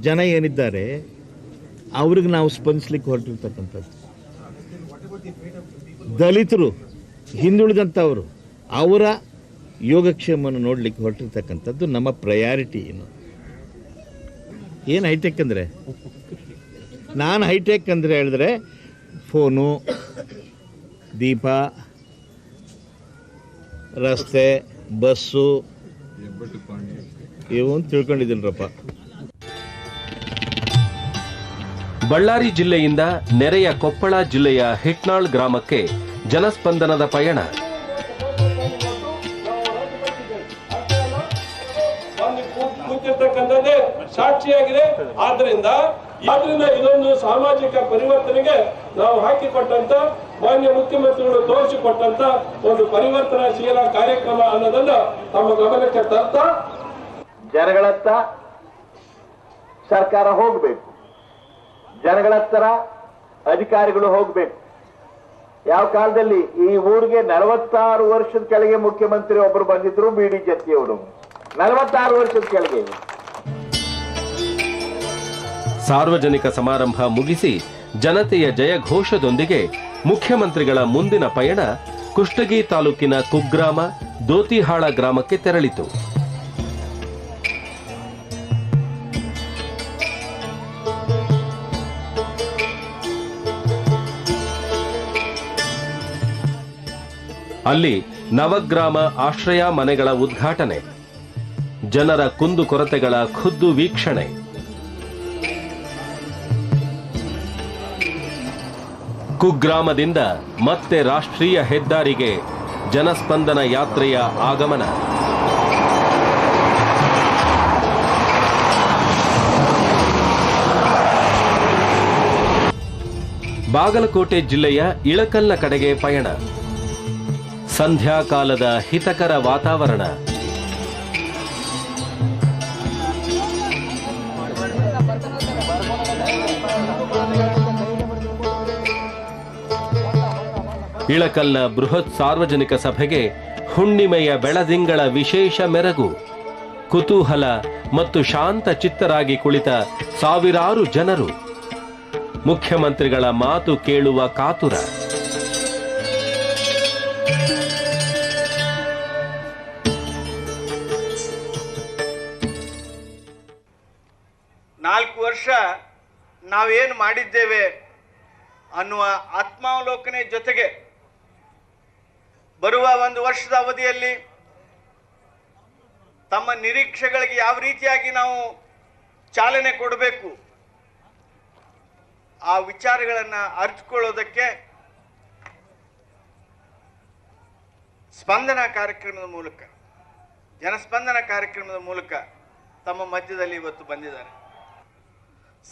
ಜನ ಏನಿದ್ದಾರೆ ಅವ್ರಿಗೆ ನಾವು ಸ್ಪಂದಿಸ್ಲಿಕ್ಕೆ ಹೊರಟಿರ್ತಕ್ಕಂಥದ್ದು. ದಲಿತರು, ಹಿಂದುಳಿದಂಥವರು, ಅವರ ಯೋಗಕ್ಷೇಮವನ್ನು ನೋಡಲಿಕ್ಕೆ ಹೊರಟಿರ್ತಕ್ಕಂಥದ್ದು ನಮ್ಮ ಪ್ರಯಾರಿಟಿ. ಏನು ಹೈಟೆಕ್ ಅಂದರೆ, ನಾನು ಹೈಟೆಕ್ ಅಂದರೆ ಹೇಳಿದ್ರೆ ಫೋನು, ದೀಪ, ರಸ್ತೆ, ಬಸ್ಸು ಇವು ಅಂತ ತಿಳ್ಕೊಂಡಿದ್ದೀನರಪ್ಪ. ಬಳ್ಳಾರಿ ಜಿಲ್ಲೆಯಿಂದ ನೆರೆಯ ಕೊಪ್ಪಳ ಜಿಲ್ಲೆಯ ಹಿಟ್ನಾಳ್ ಗ್ರಾಮಕ್ಕೆ ಜನಸ್ಪಂದನದ ಪಯಣ. ಸಾಕ್ಷಿಯಾಗಿದೆ. ಆದ್ರಿಂದ ಇದೊಂದು ಸಾಮಾಜಿಕ ಪರಿವರ್ತನೆಗೆ ನಾವು ಹಾಕಿಕೊಟ್ಟಂತ ಮಾನ್ಯ ಮುಖ್ಯಮಂತ್ರಿಗಳು ತೋರಿಸಿಕೊಟ್ಟಂತ ಒಂದು ಪರಿವರ್ತನಾಶೀಲ ಕಾರ್ಯಕ್ರಮ ಅನ್ನೋದನ್ನ ತಮ್ಮ ಗಮನಕ್ಕೆ ತರ್ತಾ ಜನಗಳತ್ತ ಸರ್ಕಾರ ಹೋಗಬೇಕು, ಜನಗಳತ್ತರ ಅಧಿಕಾರಿಗಳು ಹೋಗಬೇಕು. ಯಾವ ಕಾಲದಲ್ಲಿ ಈ ಊರಿಗೆ 46 ವರ್ಷದ ಕೆಳಗೆ ಮುಖ್ಯಮಂತ್ರಿ ಒಬ್ಬರು ಬಂದಿದ್ರು, ಬಿಡಿ ಜತ್ತಿಯವರು. 46 ವರ್ಷದ ಕೆಳಗೆ. ಸಾರ್ವಜನಿಕ ಸಮಾರಂಭ ಮುಗಿಸಿ ಜನತೆಯ ಜಯಘೋಷದೊಂದಿಗೆ ಮುಖ್ಯಮಂತ್ರಿಗಳ ಮುಂದಿನ ಪಯಣ ಕುಷ್ಟಗಿ ತಾಲೂಕಿನ ಕುಗ್ರಾಮ ದೋತಿಹಾಳ ಗ್ರಾಮಕ್ಕೆ ತೆರಳಿತು. ಅಲ್ಲಿ ನವಗ್ರಾಮ ಆಶ್ರಯ ಮನೆಗಳ ಉದ್ಘಾಟನೆ, ಜನರ ಕುಂದುಕೊರತೆಗಳ ಖುದ್ದು ವೀಕ್ಷಣೆ. ಕುಗ್ರಾಮದಿಂದ ಮತ್ತೆ ರಾಷ್ಟ್ರೀಯ ಹೆದ್ದಾರಿಗೆ ಜನಸ್ಪಂದನ ಯಾತ್ರೆಯ ಆಗಮನ. ಬಾಗಲಕೋಟೆ ಜಿಲ್ಲೆಯ ಇಳಕಲ್ನ ಕಡೆಗೆ ಪಯಣ. ಸಂಧ್ಯಾಕಾಲದ ಹಿತಕರ ವಾತಾವರಣ. ಇಳಕಲ್ನ ಬೃಹತ್ ಸಾರ್ವಜನಿಕ ಸಭೆಗೆ ಹುಣ್ಣಿಮೆಯ ಬೆಳದಿಂಗಳ ವಿಶೇಷ ಮೆರಗು. ಕುತೂಹಲ ಮತ್ತು ಶಾಂತ ಚಿತ್ತರಾಗಿ ಕುಳಿತ ಸಾವಿರಾರು ಜನರು. ಮುಖ್ಯಮಂತ್ರಿಗಳ ಮಾತು ಕೇಳುವ ಕಾತುರ. ನಾಲ್ಕು ವರ್ಷ ನಾವೇನು ಮಾಡಿದ್ದೇವೆ ಅನ್ನುವ ಆತ್ಮಾವಲೋಕನೆ ಜೊತೆಗೆ ಬರುವ ಒಂದು ವರ್ಷದ ಅವಧಿಯಲ್ಲಿ ತಮ್ಮ ನಿರೀಕ್ಷೆಗಳಿಗೆ ಯಾವ ರೀತಿಯಾಗಿ ನಾವು ಚಾಲನೆ ಕೊಡಬೇಕು ಆ ವಿಚಾರಗಳನ್ನು ಅರಿತುಕೊಳ್ಳೋದಕ್ಕೆ ಸ್ಪಂದನ ಕಾರ್ಯಕ್ರಮದ ಮೂಲಕ, ಜನಸ್ಪಂದನ ಕಾರ್ಯಕ್ರಮದ ಮೂಲಕ ತಮ್ಮ ಮಧ್ಯದಲ್ಲಿ ಇವತ್ತು ಬಂದಿದ್ದಾರೆ.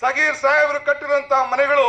ಸಗೀರ್ ಸಾಹೇಬರು ಕಟ್ಟಿರುವಂತಹ ಮನೆಗಳು